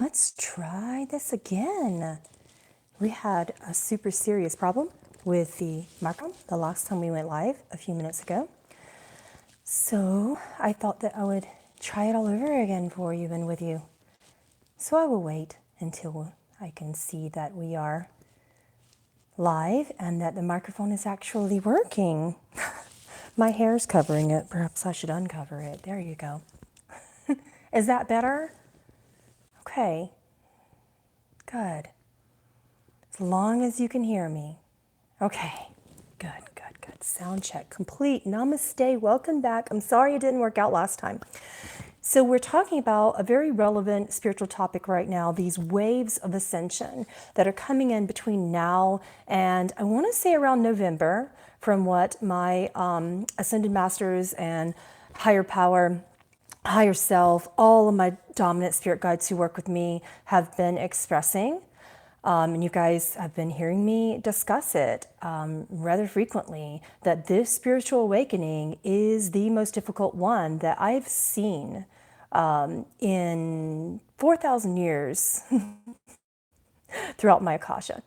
let's try this again. We had a super serious problem with the microphone the last time we went live a few minutes ago. So I thought that I would try it all over again for you and with you. So I will wait until I can see that we are live and that the microphone is actually working. My hair's covering it. Perhaps I should uncover it. There you go. Is that better? Okay. Good. As long as you can hear me. Okay. Good. Sound check complete. Namaste. Welcome back. I'm sorry it didn't work out last time. So we're talking about a very relevant spiritual topic right now, these waves of ascension that are coming in between now and I want to say around November, from what my ascended masters and higher power, higher self, all of my dominant spirit guides who work with me have been expressing. And you guys have been hearing me discuss it rather frequently, that this spiritual awakening is the most difficult one that I've seen in 4,000 years throughout my Akasha.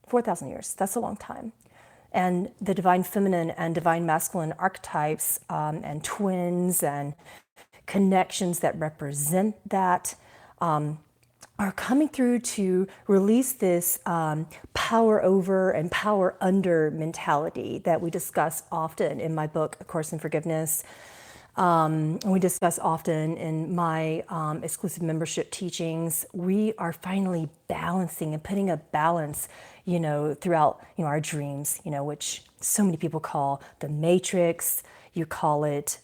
4,000 years, that's a long time. And the divine feminine and divine masculine archetypes and twins and connections that represent that are coming through to release this power over and power under mentality that we discuss often in my book, A Course in Forgiveness. We discuss often in my exclusive membership teachings. We are finally balancing and putting a balance, throughout, our dreams, which so many people call the matrix. You call it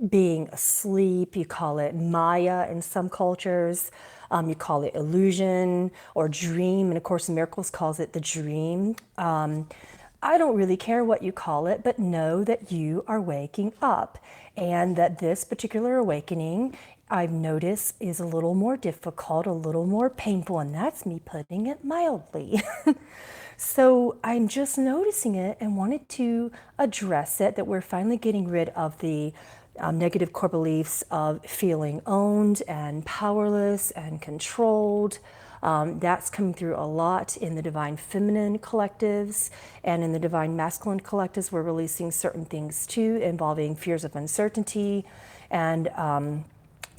being asleep. You call it Maya in some cultures. You call it illusion or dream, and A Course in Miracles calls it the dream. I don't really care what you call it, but know that you are waking up and that this particular awakening, I've noticed, is a little more difficult, a little more painful, and that's me putting it mildly. So I'm just noticing it and wanted to address it, that we're finally getting rid of the negative core beliefs of feeling owned and powerless and controlled. That's coming through a lot in the divine feminine collectives, and in the divine masculine collectives we're releasing certain things too, involving fears of uncertainty and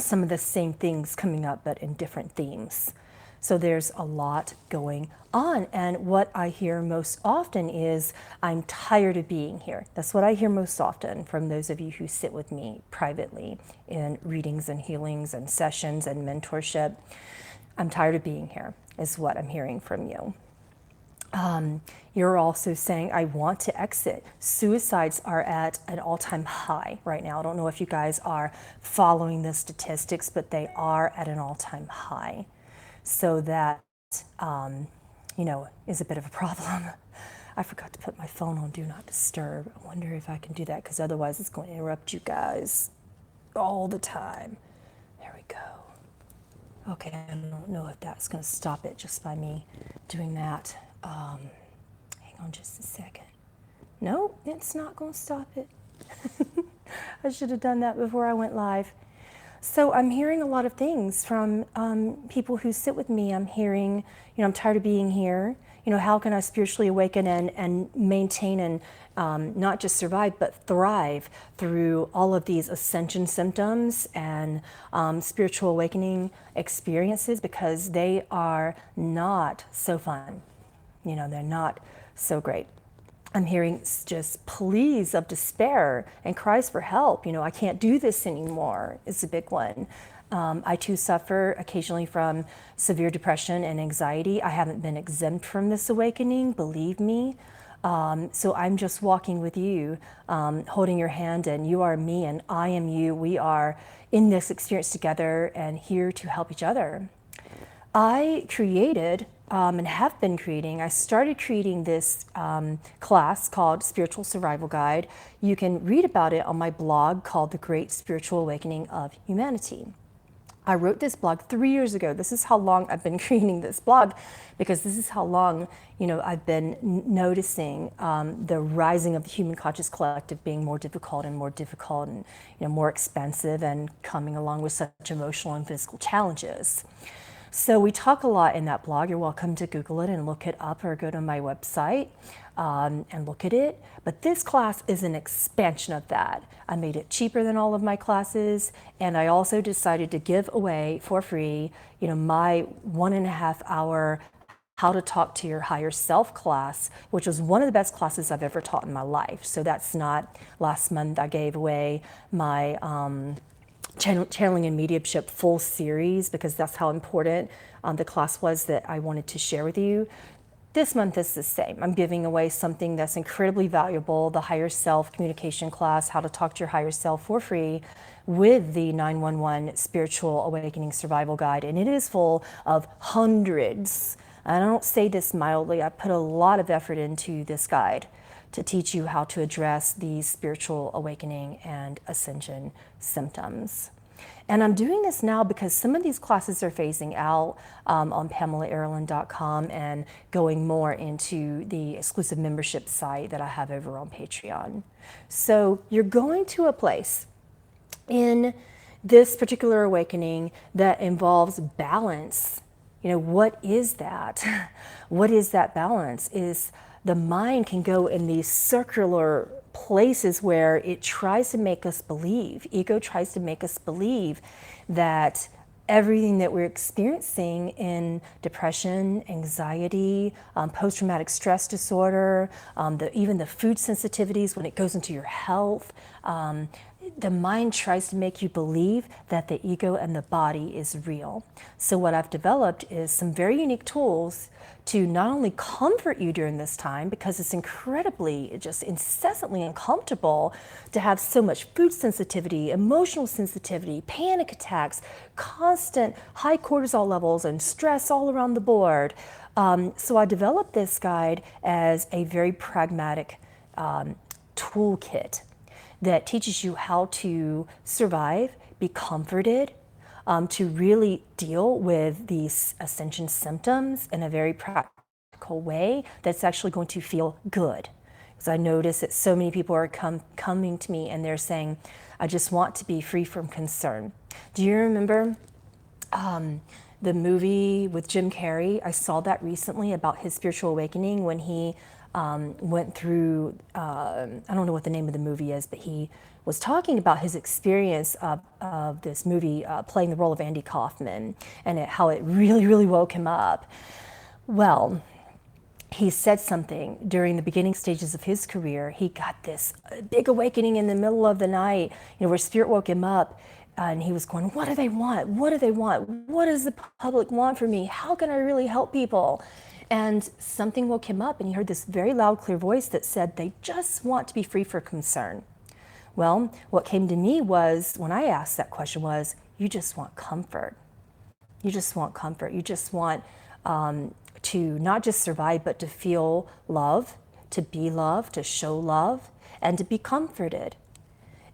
some of the same things coming up but in different themes. So there's a lot going on, and what I hear most often is, I'm tired of being here. That's what I hear most often from those of you who sit with me privately in readings and healings and sessions and mentorship. I'm tired of being here is what I'm hearing from you. You're also saying, I want to exit. Suicides are at an all-time high right now. I don't know if you guys are following the statistics, but they are at an all-time high. So that, is a bit of a problem. I forgot to put my phone on Do Not Disturb. I wonder if I can do that, because otherwise it's going to interrupt you guys all the time. There we go. Okay, I don't know if that's going to stop it just by me doing that. Hang on just a second. No, it's not going to stop it. I should have done that before I went live. So I'm hearing a lot of things from people who sit with me. I'm hearing, I'm tired of being here. How can I spiritually awaken and maintain and not just survive, but thrive through all of these ascension symptoms and spiritual awakening experiences, because they are not so fun. They're not so great. I'm hearing just pleas of despair and cries for help. I can't do this anymore is a big one. I too suffer occasionally from severe depression and anxiety. I haven't been exempt from this awakening, believe me. So I'm just walking with you, holding your hand, and you are me and I am you. We are in this experience together and here to help each other. I created and have been creating, I started creating this class called Spiritual Survival Guide. You can read about it on my blog called The Great Spiritual Awakening of Humanity. I wrote this blog 3 years ago. This is how long I've been creating this blog, because this is how long, I've been noticing the rising of the human conscious collective being more difficult and more expensive, and coming along with such emotional and physical challenges. So we talk a lot in that blog. You're welcome to Google it and look it up, or go to my website and look at it. But this class is an expansion of that. I made it cheaper than all of my classes, and I also decided to give away for free, my 1.5 hour How to Talk to Your Higher Self class, which was one of the best classes I've ever taught in my life. So that's not, last month I gave away my channeling and mediumship full series, because that's how important the class was that I wanted to share with you. This month is the same. I'm giving away something that's incredibly valuable, the Higher Self Communication class, How to Talk to Your Higher Self, for free, with the 911 Spiritual Awakening Survival Guide. And it is full of hundreds, and I don't say this mildly, I put a lot of effort into this guide to teach you how to address these spiritual awakening and ascension symptoms. And I'm doing this now because some of these classes are phasing out on PamelaAaralyn.com and going more into the exclusive membership site that I have over on Patreon. So you're going to a place in this particular awakening that involves balance. What is that? What is that balance? Is the mind can go in these circular places where it tries to make us believe, ego tries to make us believe that everything that we're experiencing in depression, anxiety, post-traumatic stress disorder, even the food sensitivities when it goes into your health, the mind tries to make you believe that the ego and the body is real. So what I've developed is some very unique tools to not only comfort you during this time, because it's incredibly, just incessantly uncomfortable to have so much food sensitivity, emotional sensitivity, panic attacks, constant high cortisol levels, and stress all around the board. So I developed this guide as a very pragmatic toolkit that teaches you how to survive, be comforted, to really deal with these ascension symptoms in a very practical way that's actually going to feel good. Because I notice that so many people are coming to me and they're saying, I just want to be free from concern. Do you remember the movie with Jim Carrey? I saw that recently about his spiritual awakening when he went through, I don't know what the name of the movie is, but he was talking about his experience of this movie playing the role of Andy Kaufman, and how it really, really woke him up. Well, he said something during the beginning stages of his career. He got this big awakening in the middle of the night, where spirit woke him up, and he was going, what do they want? What do they want? What does the public want from me? How can I really help people? And something woke him up, and he heard this very loud, clear voice that said, they just want to be free from concern. Well, what came to me was, when I asked that question, was, you just want comfort. You just want comfort. You just want to not just survive, but to feel love, to be loved, to show love, and to be comforted.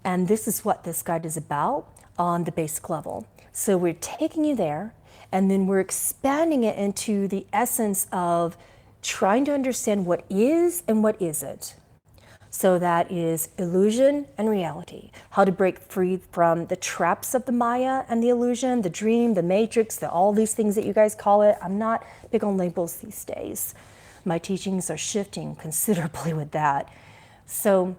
And this is what this guide is about on the basic level. So we're taking you there, and then we're expanding it into the essence of trying to understand what is and what isn't. So that is illusion and reality. How to break free from the traps of the Maya and the illusion, the dream, the matrix, all these things that you guys call it. I'm not big on labels these days. My teachings are shifting considerably with that. So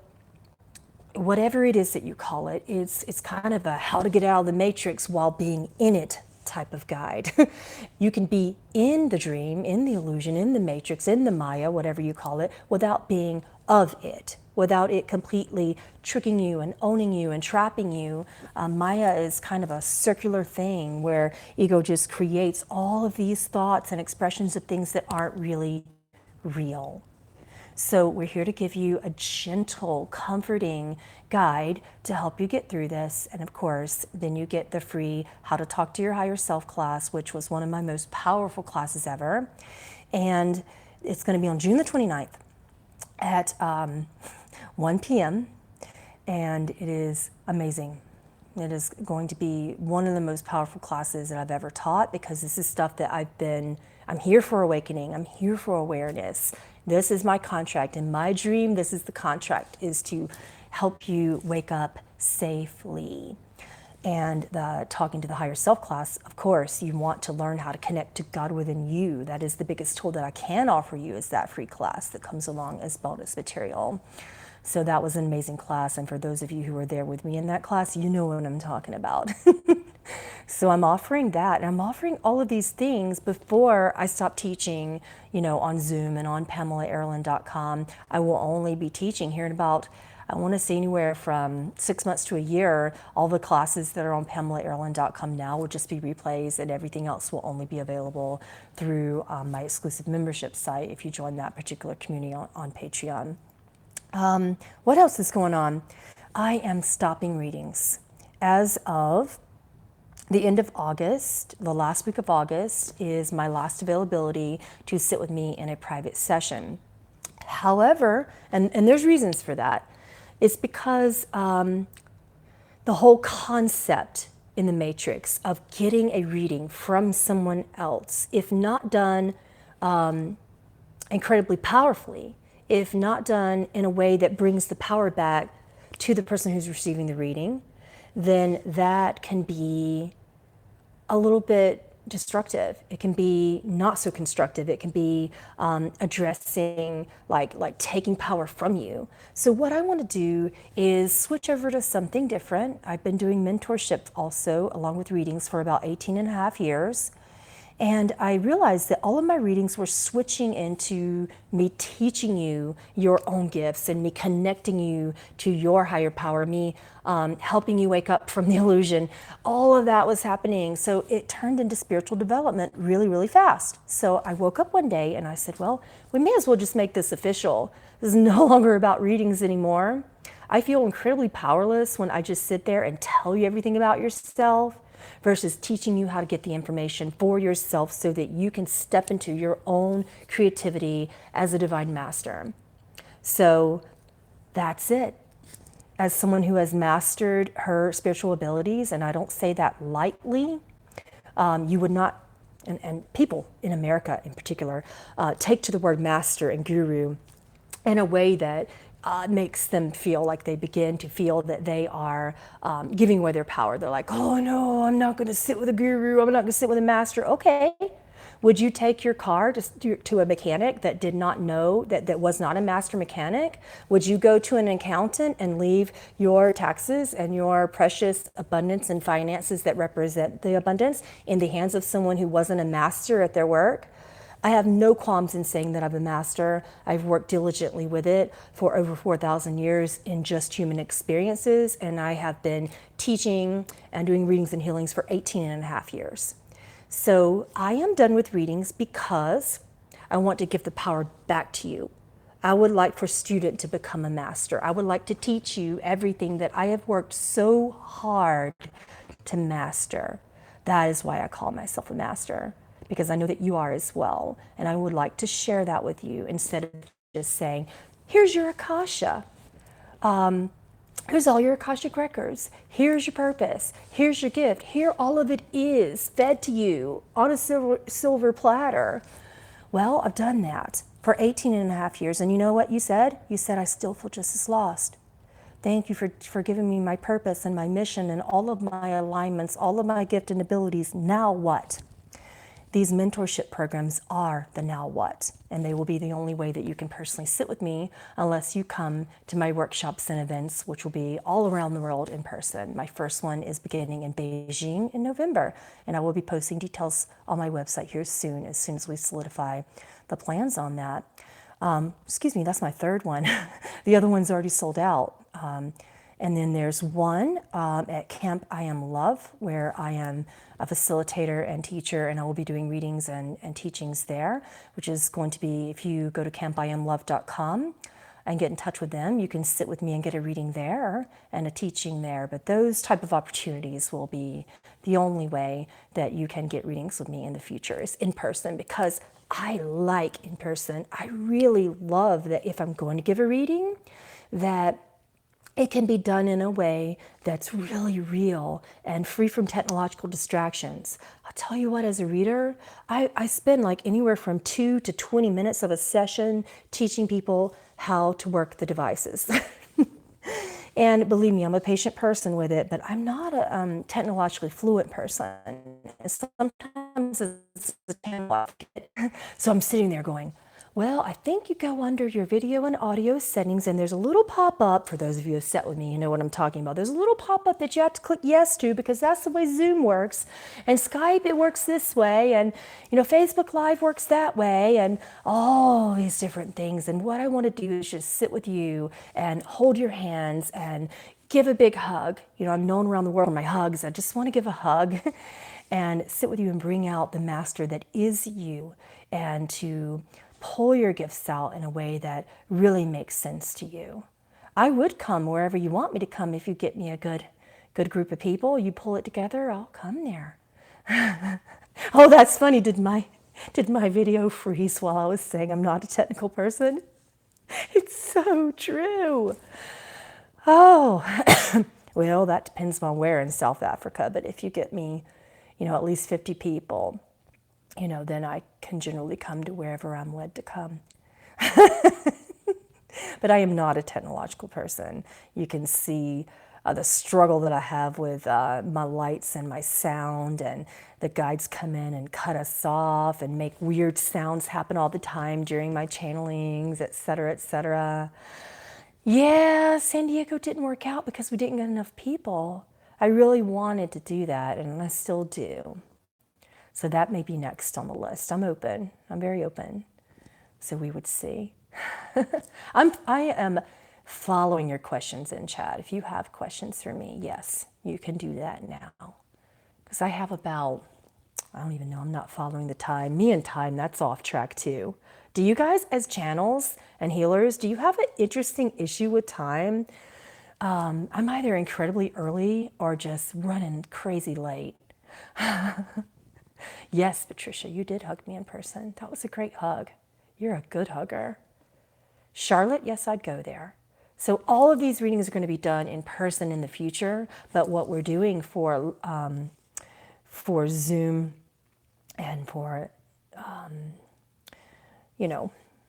whatever it is that you call it, it's kind of a how to get out of the matrix while being in it type of guide. You can be in the dream, in the illusion, in the matrix, in the Maya, whatever you call it, without being of it, without it completely tricking you and owning you and trapping you. Maya is kind of a circular thing where ego just creates all of these thoughts and expressions of things that aren't really real. So we're here to give you a gentle, comforting guide to help you get through this. And of course, then you get the free How to Talk to Your Higher Self class, which was one of my most powerful classes ever. And it's going to be on June the 29th at 1 p.m. And it is amazing. It is going to be one of the most powerful classes that I've ever taught, because this is stuff that I'm here for awakening. I'm here for awareness. This is my contract. In my dream, this is the contract, is to help you wake up safely. And the Talking to the Higher Self class, of course, you want to learn how to connect to God within you. That is the biggest tool that I can offer you, is that free class that comes along as bonus material. So that was an amazing class. And for those of you who were there with me in that class, you know what I'm talking about. So I'm offering that, and I'm offering all of these things before I stop teaching, on Zoom and on PamelaAaralyn.com. I will only be teaching here in about, I want to say, anywhere from 6 months to a year. All the classes that are on PamelaAaralyn.com now will just be replays, and everything else will only be available through my exclusive membership site if you join that particular community on Patreon. What else is going on? I am stopping readings. As of the end of August, the last week of August, is my last availability to sit with me in a private session. However, and there's reasons for that, it's because the whole concept in the Matrix of getting a reading from someone else, if not done incredibly powerfully, if not done in a way that brings the power back to the person who's receiving the reading, then that can be a little bit destructive. It can be not so constructive. It can be addressing, like taking power from you. So what I want to do is switch over to something different. I've been doing mentorship also, along with readings, for about 18 and a half years. And I realized that all of my readings were switching into me teaching you your own gifts and me connecting you to your higher power, me helping you wake up from the illusion. All of that was happening. So it turned into spiritual development really, really fast. So I woke up one day and I said, well, we may as well just make this official. This is no longer about readings anymore. I feel incredibly powerless when I just sit there and tell you everything about yourself, versus teaching you how to get the information for yourself so that you can step into your own creativity as a divine master. So that's it. As someone who has mastered her spiritual abilities, and I don't say that lightly, you would not, and people in America in particular, take to the word master and guru in a way that makes them feel like they begin to feel that they are giving away their power. They're like, oh no, I'm not going to sit with a guru. I'm not going to sit with a master. Okay. Would you take your car to a mechanic that did not know, that was not a master mechanic? Would you go to an accountant and leave your taxes and your precious abundance and finances that represent the abundance in the hands of someone who wasn't a master at their work? I have no qualms in saying that I'm a master. I've worked diligently with it for over 4,000 years in just human experiences, and I have been teaching and doing readings and healings for 18 and a half years. So I am done with readings because I want to give the power back to you. I would like for student to become a master. I would like to teach you everything that I have worked so hard to master. That is why I call myself a master, because I know that you are as well. And I would like to share that with you instead of just saying, here's your Akasha. Here's all your Akashic records. Here's your purpose. Here's your gift. Here all of it is fed to you on a silver platter. Well, I've done that for 18 and a half years. And you know what you said? You said, I still feel just as lost. Thank you for giving me my purpose and my mission and all of my alignments, all of my gift and abilities. Now what? These mentorship programs are the now what, and they will be the only way that you can personally sit with me unless you come to my workshops and events, which will be all around the world in person. My first one is beginning in Beijing in November, and I will be posting details on my website here soon as we solidify the plans on that. Excuse me, that's my third one. The other one's already sold out. And then there's one at Camp I Am Love, where I am a facilitator and teacher, and I will be doing readings and teachings there, which is going to be, if you go to campiamlove.com and get in touch with them, you can sit with me and get a reading there and a teaching there. But those type of opportunities will be the only way that you can get readings with me in the future, is in person, because I like in person. I really love that if I'm going to give a reading, that it can be done in a way that's really real and free from technological distractions. I'll tell you what, as a reader, I spend like anywhere from 2 to 20 minutes of a session teaching people how to work the devices. And believe me, I'm a patient person with it, but I'm not a technologically fluent person. And sometimes it's a channel. So I'm sitting there going, well, I think you go under your video and audio settings, and there's a little pop-up, for those of you who have sat with me, you know what I'm talking about. There's a little pop-up that you have to click yes to, because that's the way Zoom works. And Skype, it works this way, and Facebook Live works that way, and all these different things. And what I want to do is just sit with you and hold your hands and give a big hug. I'm known around the world for my hugs. I just want to give a hug and sit with you and bring out the master that is you, and to pull your gifts out in a way that really makes sense to you. I would come wherever you want me to come if you get me a good group of people. You pull it together, I'll come there. Oh, that's funny. Did my video freeze while I was saying I'm not a technical person? It's so true. Oh, well, that depends on where in South Africa. But if you get me, at least 50 people, then I can generally come to wherever I'm led to come. But I am not a technological person. You can see the struggle that I have with my lights and my sound, and the guides come in and cut us off and make weird sounds happen all the time during my channelings, et cetera, et cetera. Yeah, San Diego didn't work out because we didn't get enough people. I really wanted to do that, and I still do. So that may be next on the list. I'm open. I'm very open. So we would see. I am following your questions in chat. If you have questions for me, yes, you can do that now. Because I have about, I don't even know, I'm not following the time. Me and time, that's off track too. Do you guys, as channels and healers, do you have an interesting issue with time? I'm either incredibly early or just running crazy late. Yes, Patricia, you did hug me in person. That was a great hug. You're a good hugger. Charlotte, yes, I'd go there. So all of these readings are going to be done in person in the future, but what we're doing for Zoom and for,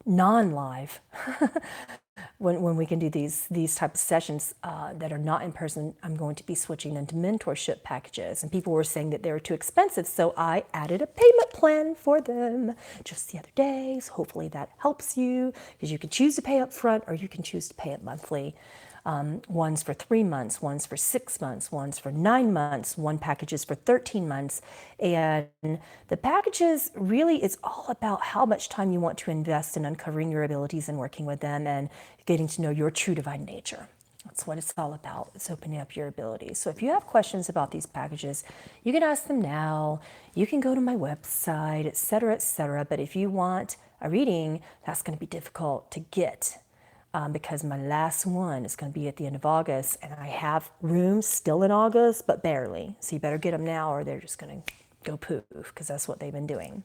non-live, when we can do these type of sessions that are not in person, I'm going to be switching into mentorship packages. And people were saying that they were too expensive, so I added a payment plan for them just the other day. So hopefully that helps you, because you can choose to pay up front or you can choose to pay it monthly. One's for 3 months, one's for 6 months, one's for 9 months, one package is for 13 months. And the packages, really, it's all about how much time you want to invest in uncovering your abilities and working with them and getting to know your true divine nature. That's what it's all about. It's opening up your abilities. So if you have questions about these packages, you can ask them now. You can go to my website, et cetera, et cetera. But if you want a reading, that's going to be difficult to get. Because my last one is going to be at the end of August, and I have rooms still in August, but barely. So you better get them now or they're just going to go poof, because that's what they've been doing.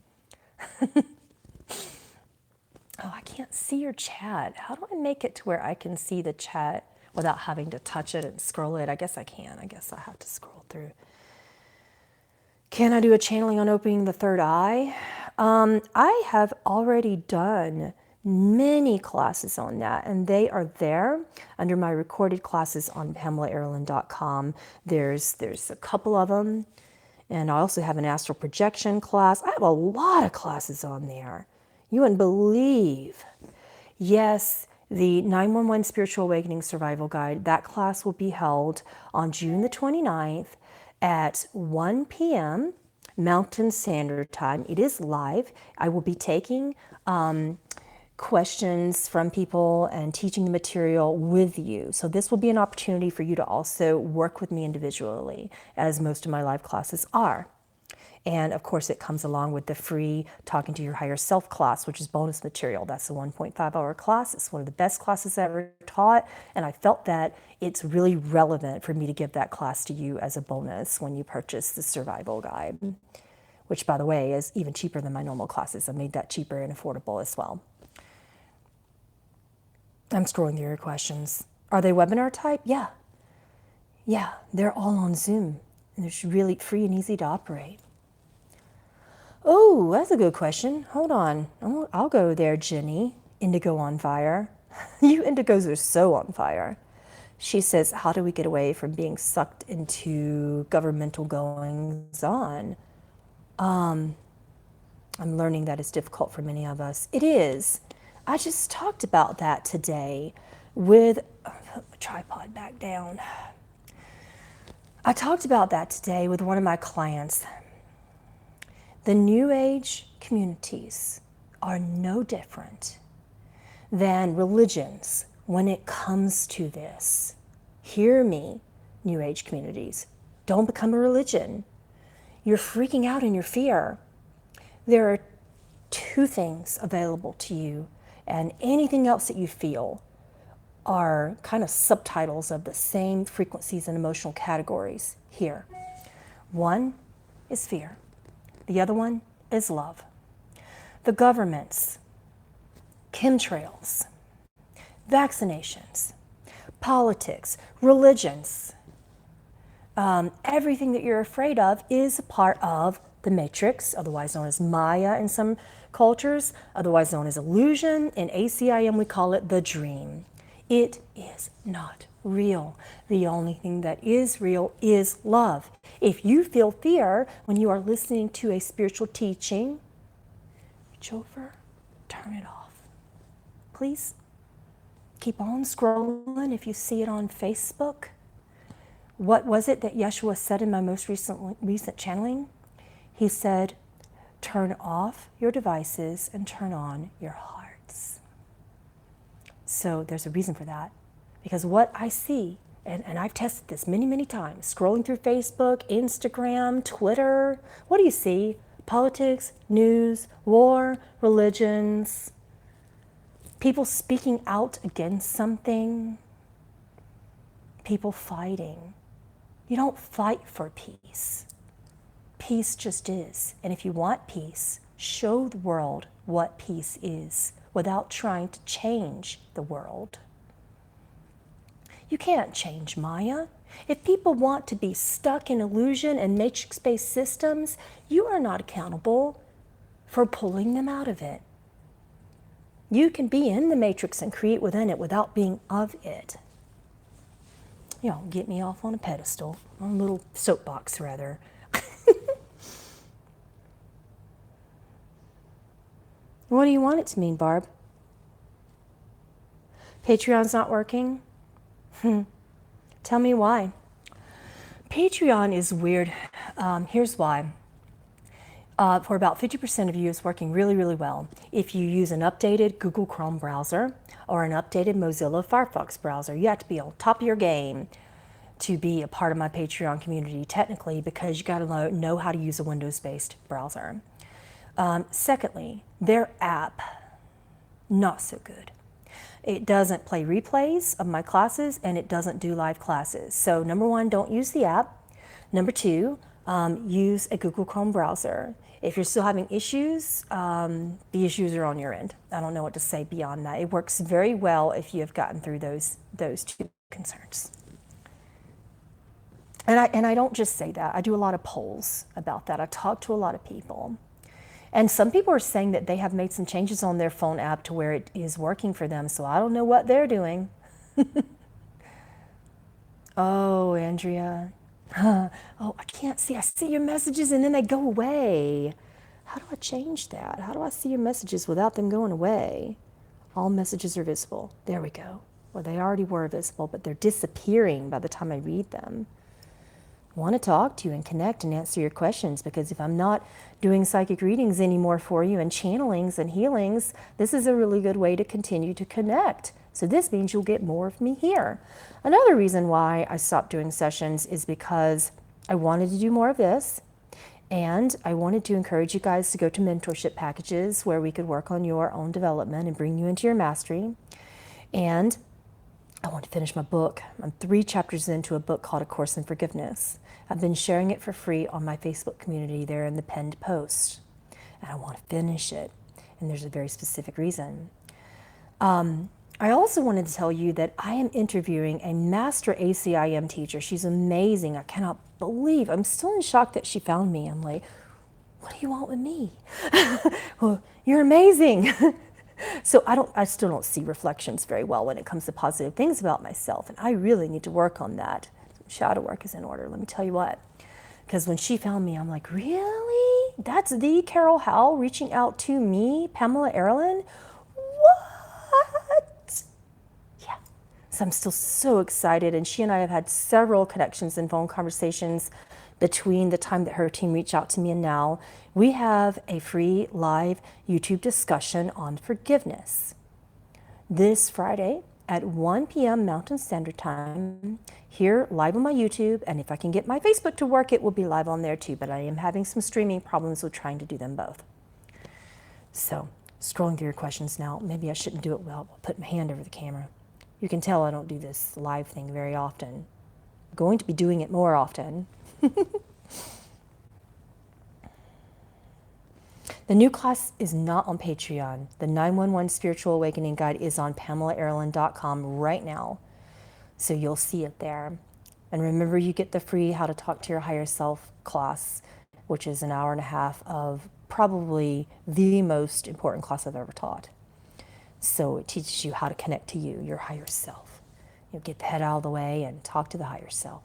Oh, I can't see your chat. How do I make it to where I can see the chat without having to touch it and scroll it? I guess I can. I guess I have to scroll through. Can I do a channeling on opening the third eye? I have already done many classes on that, and they are there under my recorded classes on PamelaAaralyn.com. There's a couple of them, and I also have an astral projection class. I have a lot of classes on there. You wouldn't believe. Yes, the 911 Spiritual Awakening Survival Guide, that class will be held on June the 29th at 1 p.m. Mountain Standard Time. It is live. I will be taking questions from people and teaching the material with you. So this will be an opportunity for you to also work with me individually, as most of my live classes are. And of course, it comes along with the free Talking to Your Higher Self class, which is bonus material. That's a 1.5-hour class. It's one of the best classes I ever taught. And I felt that it's really relevant for me to give that class to you as a bonus when you purchase the survival guide, which, by the way, is even cheaper than my normal classes. I made that cheaper and affordable as well. I'm scrolling through your questions. Are they webinar type? Yeah. Yeah, they're all on Zoom. And they're really free and easy to operate. Oh, that's a good question. Hold on. I'll go there, Jenny. Indigo on fire. You indigos are so on fire. She says, how do we get away from being sucked into governmental goings on? I'm learning that it's difficult for many of us. It is. I just talked about that today with, put my tripod back down. I talked about that today with one of my clients. The New Age communities are no different than religions when it comes to this. Hear me, New Age communities. Don't become a religion. You're freaking out in your fear. There are two things available to you, and anything else that you feel are kind of subtitles of the same frequencies and emotional categories here. One is fear. The other one is love. The governments, chemtrails, vaccinations, politics, religions, everything that you're afraid of is a part of the matrix, otherwise known as Maya in some cultures, otherwise known as illusion. In ACIM, we call it the dream. It is not real. The only thing that is real is love. If you feel fear when you are listening to a spiritual teaching, reach over, turn it off. Please keep on scrolling if you see it on Facebook. What was it that Yeshua said in my most recent channeling? He said, turn off your devices and turn on your hearts. So there's a reason for that. Because what I see, and I've tested this many, many times, scrolling through Facebook, Instagram, Twitter, what do you see? Politics, news, war, religions, people speaking out against something, people fighting. You don't fight for peace. Peace just is. And if you want peace, show the world what peace is without trying to change the world. You can't change Maya. If people want to be stuck in illusion and matrix-based systems, you are not accountable for pulling them out of it. You can be in the matrix and create within it without being of it. You know, get me off on a pedestal, on a little soapbox rather. What do you want it to mean, Barb? Patreon's not working? Tell me why. Patreon is weird. Here's why. For about 50% of you, it's working really, really well. If you use an updated Google Chrome browser or an updated Mozilla Firefox browser, you have to be on top of your game to be a part of my Patreon community, technically, because you got to know how to use a Windows-based browser. Secondly, their app, not so good. It doesn't play replays of my classes, and it doesn't do live classes. So number one, don't use the app. Number two, use a Google Chrome browser. If you're still having issues, the issues are on your end. I don't know what to say beyond that. It works very well if you have gotten through those two concerns. And I don't just say that. I do a lot of polls about that. I talk to a lot of people. And some people are saying that they have made some changes on their phone app to where it is working for them. So I don't know what they're doing. Oh, Andrea. Oh, I can't see. I see your messages and then they go away. How do I change that? How do I see your messages without them going away? All messages are visible. There we go. Well, they already were visible, but they're disappearing by the time I read them. I want to talk to you and connect and answer your questions, because if I'm not doing psychic readings anymore for you and channelings and healings, this is a really good way to continue to connect. So this means you'll get more of me here. Another reason why I stopped doing sessions is because I wanted to do more of this, and I wanted to encourage you guys to go to mentorship packages where we could work on your own development and bring you into your mastery. And I want to finish my book. I'm 3 chapters into a book called A Course in Forgiveness. I've been sharing it for free on my Facebook community there in the pinned post. And I want to finish it. And there's a very specific reason. I also wanted to tell you that I am interviewing a master ACIM teacher. She's amazing. I cannot believe. I'm still in shock that she found me. I'm like, what do you want with me? Well, you're amazing. So I still don't see reflections very well when it comes to positive things about myself. And I really need to work on that. Shadow work is in order, let me tell you what. Because when she found me, I'm like, really? That's the Carol Howell reaching out to me, Pamela Aaralyn? What? Yeah. So I'm still so excited. And she and I have had several connections and phone conversations between the time that her team reached out to me and now. We have a free live YouTube discussion on forgiveness this Friday at 1 p.m. Mountain Standard Time, here live on my YouTube. And if I can get my Facebook to work, it will be live on there too. But I am having some streaming problems with trying to do them both. So, scrolling through your questions now. Maybe I shouldn't do it well. I'll put my hand over the camera. You can tell I don't do this live thing very often. I'm going to be doing it more often. The new class is not on Patreon. The 911 Spiritual Awakening Guide is on PamelaAaralyn.com right now. So you'll see it there. And remember, you get the free How to Talk to Your Higher Self class, which is an hour and a half of probably the most important class I've ever taught. So it teaches you how to connect to you, your higher self. You'll get the head out of the way and talk to the higher self.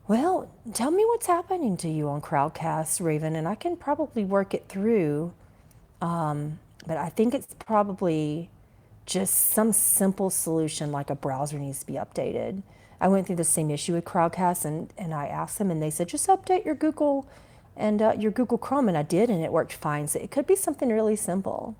Well, tell me what's happening to you on Crowdcast, Raven, and I can probably work it through. But I think it's probably just some simple solution, like a browser needs to be updated. I went through the same issue with Crowdcast, and I asked them, and they said, just update your Google and your Google Chrome, and I did, and it worked fine. So it could be something really simple.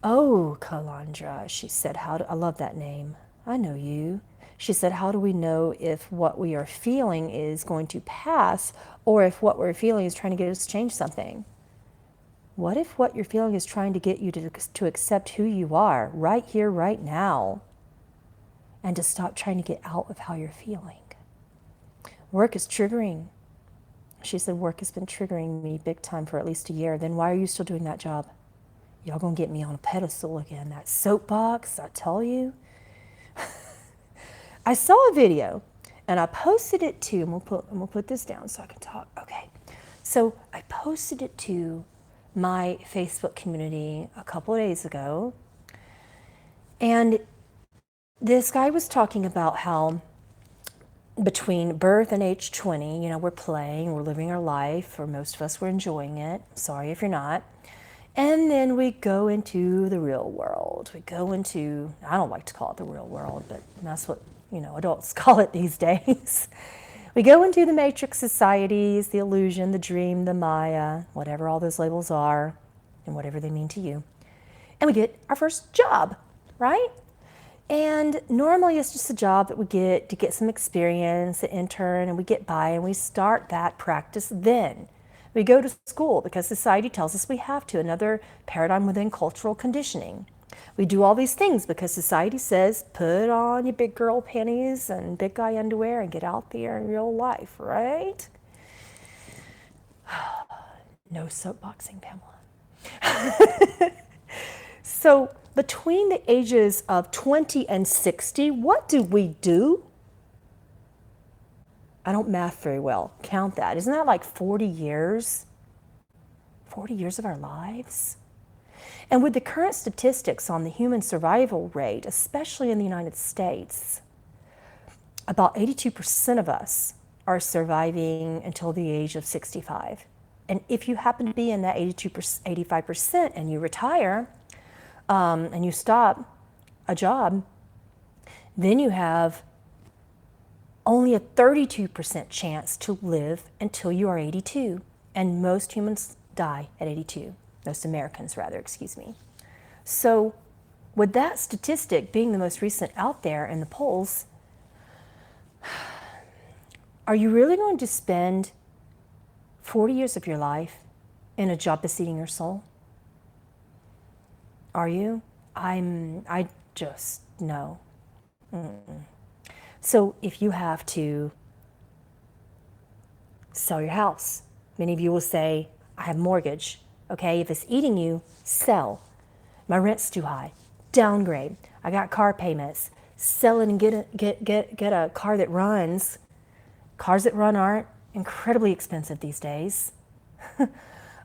Oh, Kalandra, she said, I love that name. I know you. She said, how do we know if what we are feeling is going to pass or if what we're feeling is trying to get us to change something? What if what you're feeling is trying to get you to accept who you are right here, right now, and to stop trying to get out of how you're feeling? Work is triggering. She said, work has been triggering me big time for at least a year. Then why are you still doing that job? Y'all gonna get me on a pedestal again. That soapbox, I tell you. I saw a video and I posted it to, and we'll put this down so I can talk. Okay. So I posted it to my Facebook community a couple of days ago. And this guy was talking about how between birth and age 20, we're playing, we're living our life, or most of us we're enjoying it. Sorry if you're not. And then we go into the real world. We go into, I don't like to call it the real world, but that's what, adults call it these days. We go into the matrix societies, the illusion, the dream, the Maya, whatever all those labels are, and whatever they mean to you. And we get our first job, right? And normally it's just a job that we get to get some experience, an intern, and we get by, and we start that practice then. We go to school because society tells us we have to, another paradigm within cultural conditioning. We do all these things because society says, put on your big girl panties and big guy underwear and get out there in real life, right? No soapboxing, Pamela. So between the ages of 20 and 60, what do we do? I don't math very well. Count that. Isn't that like 40 years? 40 years of our lives? And with the current statistics on the human survival rate, especially in the United States, about 82% of us are surviving until the age of 65. And if you happen to be in that 85% and you retire and you stop a job, then you have only a 32% chance to live until you are 82. And most humans die at 82. Most Americans, rather, excuse me. So with that statistic being the most recent out there in the polls, are you really going to spend 40 years of your life in a job that's eating your soul? Are you? I just, no. So if you have to sell your house, many of you will say, I have mortgage. Okay, if it's eating you, sell. My rent's too high. Downgrade. I got car payments. Sell it and get a car that runs. Cars that run aren't incredibly expensive these days.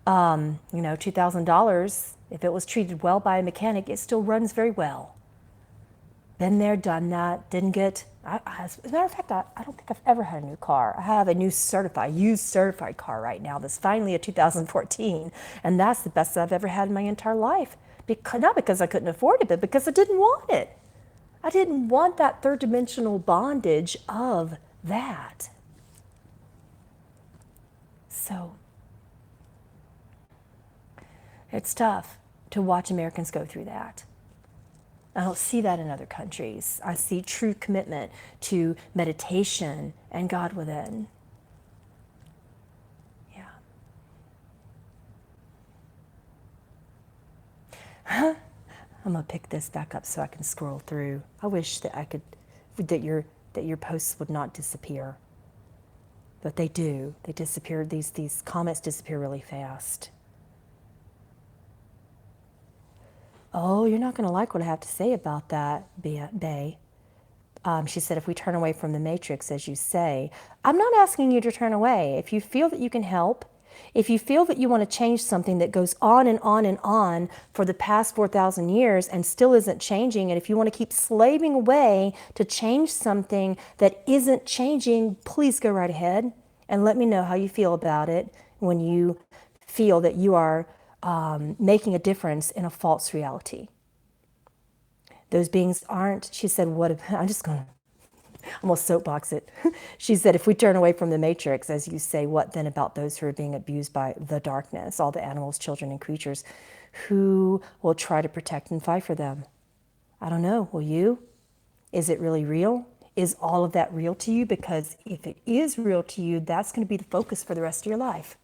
$2,000, if it was treated well by a mechanic, it still runs very well. Been there, done that, didn't get, as a matter of fact, I don't think I've ever had a new car. I have a used certified car right now that's finally a 2014, and that's the best I've ever had in my entire life. Not because I couldn't afford it, but because I didn't want it. I didn't want that third dimensional bondage of that. So it's tough to watch Americans go through that. I don't see that in other countries. I see true commitment to meditation and God within. Yeah. I'm gonna pick this back up so I can scroll through. I wish that that your posts would not disappear, but they do. They disappear. These comments disappear really fast. Oh, you're not going to like what I have to say about that, Bay. She said, if we turn away from the matrix, as you say, I'm not asking you to turn away. If you feel that you can help, if you feel that you want to change something that goes on and on and on for the past 4,000 years and still isn't changing, and if you want to keep slaving away to change something that isn't changing, please go right ahead and let me know how you feel about it when you feel that you are making a difference in a false reality. Those beings aren't, she said, I'm gonna soapbox it. She said, if we turn away from the matrix, as you say, what then about those who are being abused by the darkness, all the animals, children, and creatures who will try to protect and fight for them? I don't know, will you? Is it really real? Is all of that real to you? Because if it is real to you, that's gonna be the focus for the rest of your life.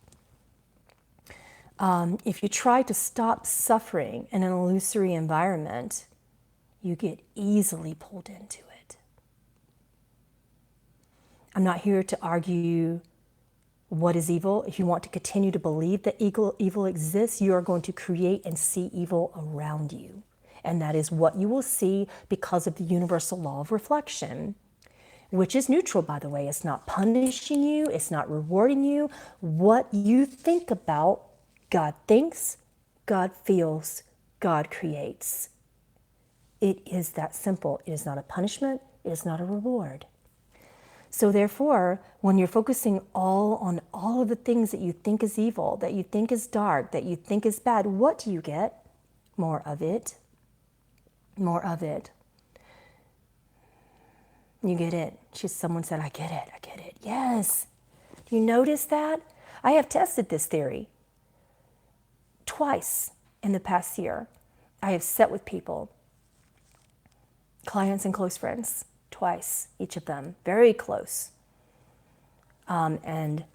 If you try to stop suffering in an illusory environment, you get easily pulled into it. I'm not here to argue what is evil. If you want to continue to believe that evil exists, you are going to create and see evil around you. And that is what you will see because of the universal law of reflection, which is neutral, by the way. It's not punishing you. It's not rewarding you. What you think about, God thinks, God feels, God creates. It is that simple. It is not a punishment. It is not a reward. So therefore, when you're focusing on all of the things that you think is evil, that you think is dark, that you think is bad, what do you get? More of it. More of it. You get it. Someone said, I get it. I get it. Yes. Do you notice that? I have tested this theory. Twice in the past year, I have sat with people, clients and close friends, twice, each of them, very close. And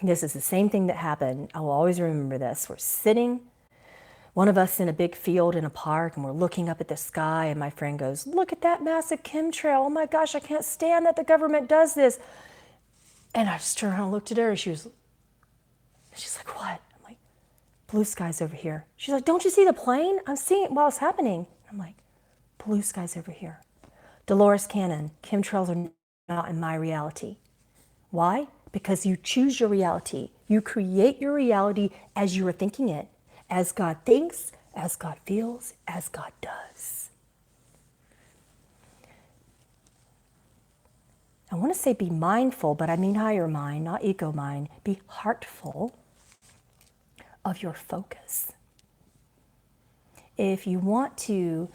this is the same thing that happened. I will always remember this. We're sitting, one of us in a big field in a park, and we're looking up at the sky, and my friend goes, look at that massive chemtrail. Oh my gosh, I can't stand that the government does this. And I just turned around and looked at her, and she's like, what? Blue skies over here. She's like, don't you see the plane? I'm seeing it while it's happening. I'm like, blue skies over here. Dolores Cannon, chemtrails are not in my reality. Why? Because you choose your reality. You create your reality as you are thinking it, as God thinks, as God feels, as God does. I want to say be mindful, but I mean higher mind, not ego mind. Be heartful of your focus. If you want to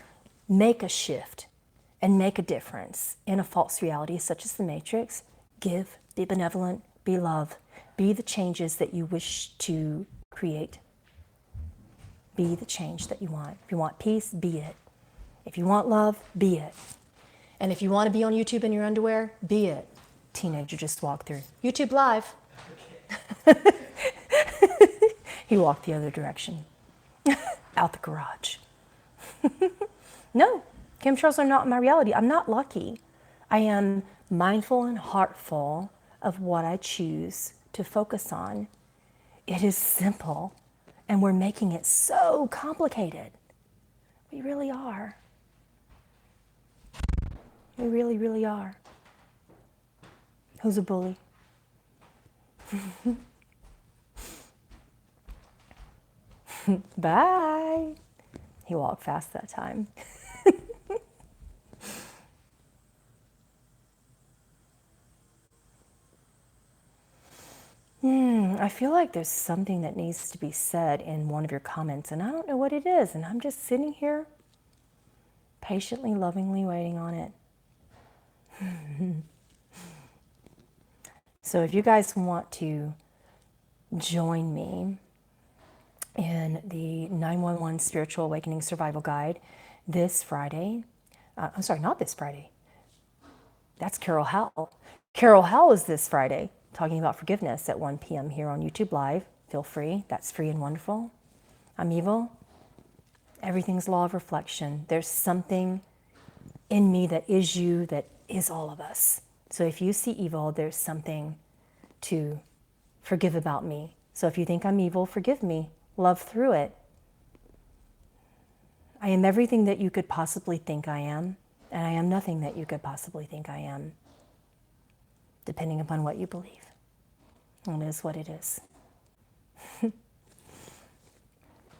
make a shift and make a difference in a false reality such as the Matrix, give, be benevolent, be love, be the changes that you wish to create. Be the change that you want. If you want peace, be it. If you want love, be it. And if you want to be on YouTube in your underwear, be it. Teenager just walked through. YouTube Live. He walked the other direction, out the garage. No, chemtrails are not my reality. I'm not lucky. I am mindful and heartful of what I choose to focus on. It is simple, and we're making it so complicated. We really are. We really, really are. Who's a bully? Bye. He walked fast that time. I feel like there's something that needs to be said in one of your comments, and I don't know what it is, and I'm just sitting here patiently, lovingly waiting on it. So if you guys want to join me in the 911 Spiritual Awakening Survival Guide this Friday, I'm sorry, not this Friday. That's Carol Howell. Carol Howell is this Friday, talking about forgiveness at 1 p.m. here on YouTube Live. Feel free. That's free and wonderful. I'm evil. Everything's law of reflection. There's something in me that is you, that is all of us. So if you see evil, there's something to forgive about me. So if you think I'm evil, forgive me. Love through it. I am everything that you could possibly think I am, and I am nothing that you could possibly think I am, depending upon what you believe. And it is what it is.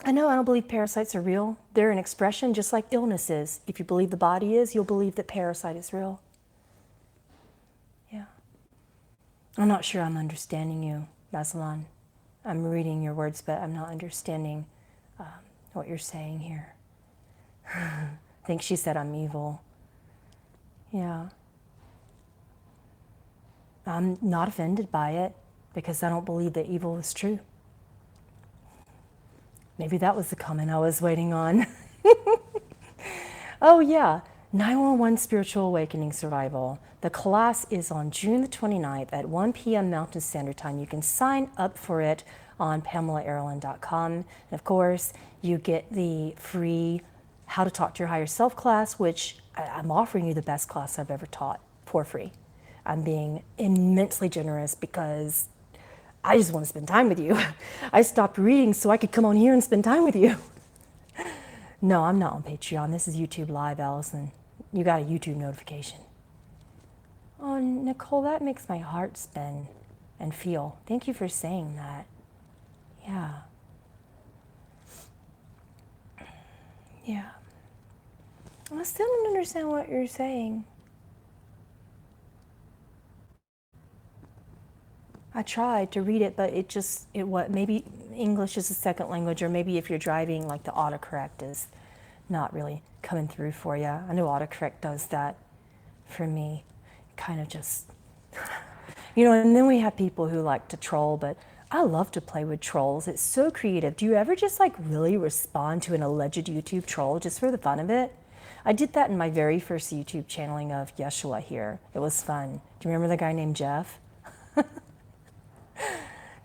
I know I don't believe parasites are real. They're an expression just like illness is. If you believe the body is, you'll believe that parasite is real. Yeah. I'm not sure I'm understanding you, Masalan. I'm reading your words, but I'm not understanding what you're saying here. I think she said I'm evil. Yeah. I'm not offended by it because I don't believe that evil is true. Maybe that was the comment I was waiting on. Oh yeah, 911 Spiritual Awakening Survival. The class is on June the 29th at 1 p.m. Mountain Standard Time. You can sign up for it on PamelaAaralyn.com. And of course, you get the free How to Talk to Your Higher Self class, which I'm offering you the best class I've ever taught for free. I'm being immensely generous because I just want to spend time with you. I stopped reading so I could come on here and spend time with you. No, I'm not on Patreon. This is YouTube Live, Allison. You got a YouTube notification. Oh, Nicole, that makes my heart spin and feel. Thank you for saying that. Yeah. Yeah. I still don't understand what you're saying. I tried to read it, but maybe English is a second language, or maybe if you're driving, like the autocorrect is not really coming through for you. I know autocorrect does that for me. Kind of just, and then we have people who like to troll, but I love to play with trolls. It's so creative. Do you ever just like really respond to an alleged YouTube troll just for the fun of it? I did that in my very first YouTube channeling of Yeshua here. It was fun. Do you remember the guy named Jeff?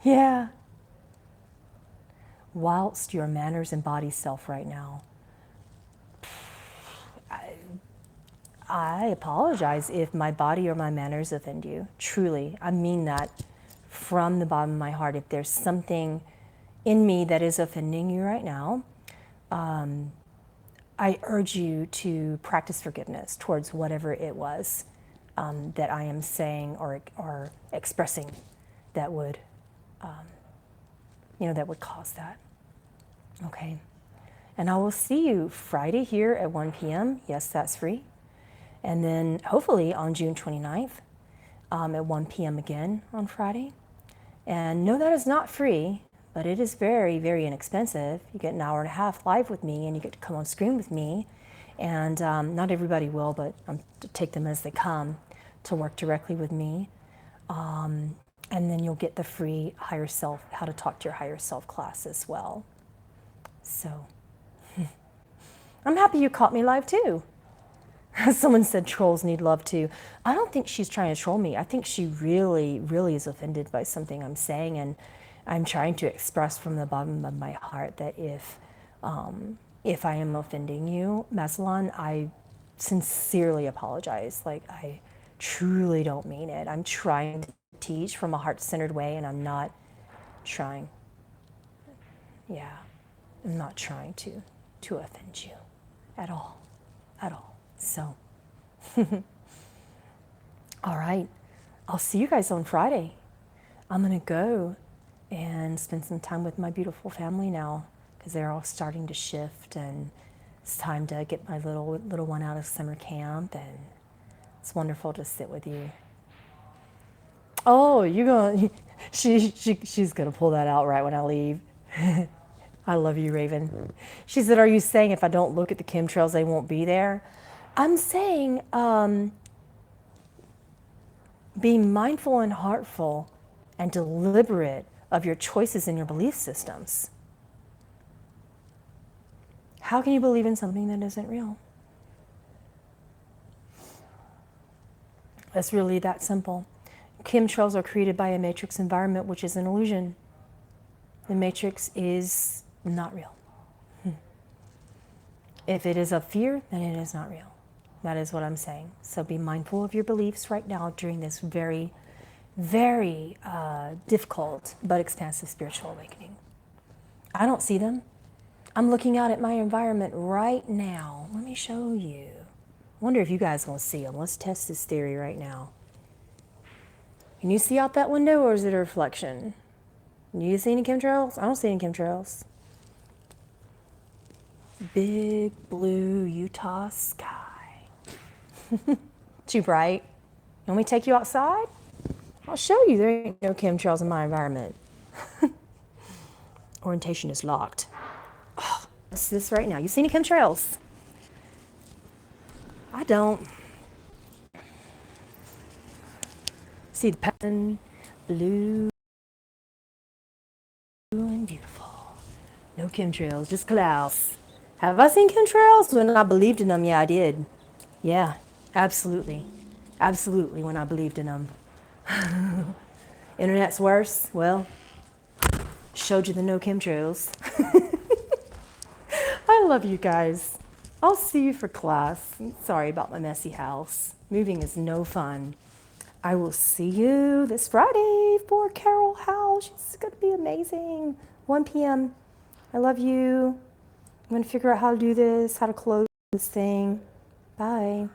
Yeah. Whilst your manners embody self right now, I apologize if my body or my manners offend you. Truly, I mean that from the bottom of my heart. If there's something in me that is offending you right now, I urge you to practice forgiveness towards whatever it was that I am saying or expressing that would that would cause that. Okay. And I will see you Friday here at 1 p.m. Yes, that's free. And then hopefully on June 29th at 1 p.m. again on Friday. And no, that is not free, but it is very, very inexpensive. You get an hour and a half live with me, and you get to come on screen with me. And not everybody will, but take them as they come to work directly with me. And then you'll get the free Higher Self, How to Talk to Your Higher Self class as well. So I'm happy you caught me live too. Someone said trolls need love too. I don't think she's trying to troll me. I think she really, really is offended by something I'm saying, and I'm trying to express from the bottom of my heart that if I am offending you, Masalan, I sincerely apologize. Like, I truly don't mean it. I'm trying to teach from a heart-centered way, and I'm not trying. Yeah, I'm not trying to offend you at all. So, all right, I'll see you guys on Friday. I'm gonna go and spend some time with my beautiful family now because they're all starting to shift, and it's time to get my little one out of summer camp, and it's wonderful to sit with you. Oh, you're going. She's gonna pull that out right when I leave. I love you, Raven. She said, "Are you saying if I don't look at the chemtrails, they won't be there?" I'm saying, be mindful and heartful and deliberate of your choices and your belief systems. How can you believe in something that isn't real? It's really that simple. Chemtrails are created by a matrix environment, which is an illusion. The matrix is not real. If it is of fear, then it is not real. That is what I'm saying. So be mindful of your beliefs right now during this very, very difficult but expansive spiritual awakening. I don't see them. I'm looking out at my environment right now. Let me show you. I wonder if you guys will see them. Let's test this theory right now. Can you see out that window, or is it a reflection? Do you see any chemtrails? I don't see any chemtrails. Big blue Utah sky. Too bright. You want me to take you outside? I'll show you. There ain't no chemtrails in my environment. Orientation is locked. Oh, what's this right now? You see any chemtrails? I don't. See the pattern, blue and beautiful. No chemtrails, just clouds. Have I seen chemtrails? When I believed in them, yeah, I did. Yeah, absolutely. Absolutely, when I believed in them. Internet's worse? Well, showed you the no chemtrails. I love you guys. I'll see you for class. Sorry about my messy house. Moving is no fun. I will see you this Friday for Carol House. She's going to be amazing. 1 p.m. I love you. I'm going to figure out how to do this, how to close this thing. Bye.